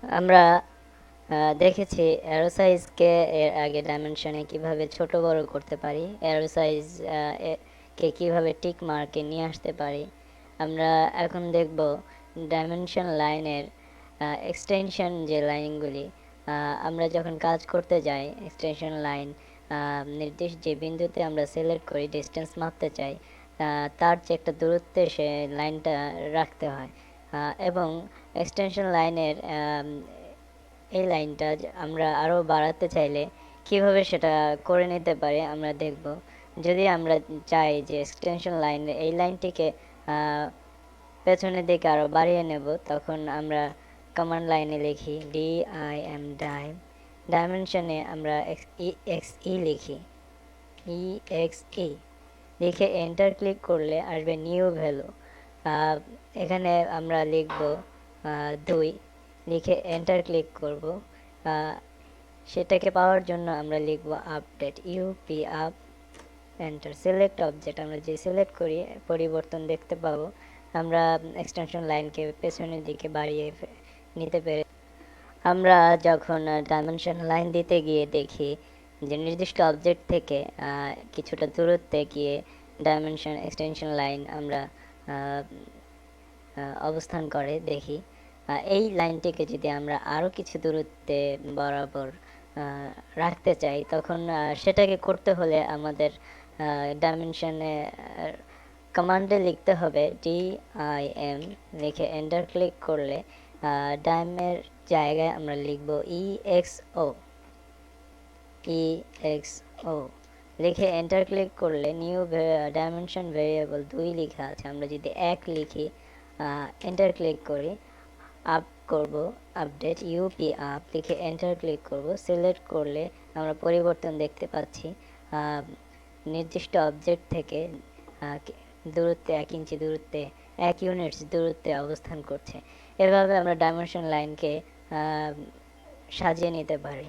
আমরা দেখেছি অ্যারো সাইজকে এর আগে ডাইমেনশনে কিভাবে ছোট বড় করতে পারি, অ্যারো সাইজ কে কিভাবে টিক মার্কে নিয়ে আসতে পারি। আমরা এখন দেখব ডাইমেনশন লাইনের এক্সটেনশন যে লাইনগুলি আমরা যখন কাজ করতে যাই, এক্সটেনশন লাইন নির্দিষ্ট যে বিন্দুতে আমরা সিলেক্ট করি ডিস্টেন্স মাপতে চাই, তার যে একটা দূরত্বে সে লাইনটা রাখতে হয়। এবং এক্সটেনশন লাইনের এই লাইনটা আমরা আরও বাড়াতে চাইলে কিভাবে সেটা করে নিতে পারি আমরা দেখব। যদি আমরা চাই যে এক্সটেনশন লাইন এই লাইনটিকে পেছনের দিকে আরও বাড়িয়ে নেব, তখন আমরা কমান্ড লাইনে লিখি dim ডাইমেনশনে আমরা exe লিখি, exe লিখে এন্টার ক্লিক করলে আসবে নিউ ভ্যালু। এখানে আমরা লিখব 2, লিখে এন্টার ক্লিক করব। সেটাকে পাওয়ার জন্য আমরা লিখব update UP up enter. Select object, আমরা যে সিলেক্ট করি পরিবর্তন দেখতে পাবো। আমরা এক্সটেনশন লাইনকে পেছনের দিকে বাড়িয়ে নিতে পেরে। আমরা যখন ডাইমেনশন লাইন দিতে গিয়ে দেখি যে নির্দিষ্ট অবজেক্ট থেকে কিছুটা দূরত্বে গিয়ে ডাইমেনশন এক্সটেনশন লাইন আমরা অবস্থান করে দেখি। এই লাইনটিকে যদি আমরা আরও কিছু দূরত্বে বরাবর রাখতে চাই, তখন সেটাকে করতে হলে আমাদের ডাইমেনশনে কমান্ডে লিখতে হবে dim, লিখে এন্টার ক্লিক করলে ডাইমের জায়গায় আমরা লিখব exo লিখে এন্টার ক্লিক করলে নিউ ডাইমেনশন ভেরিয়েবল 2 লেখা আছে। আমরা যদি 1 লিখি, এন্টার ক্লিক করি, আপ করব, আপডেট ইউপি আপ লিখে এন্টার ক্লিক করব। সিলেক্ট করলে আমরা পরিবর্তন দেখতে পাচ্ছি। নির্দিষ্ট অবজেক্ট থেকে দূরত্বে 1 ইঞ্চি দূরত্বে 1 ইউনিটস দূরত্বে অবস্থান করছে। এভাবে আমরা ডাইমেনশন লাইনকে সাজিয়ে নিতে পারি।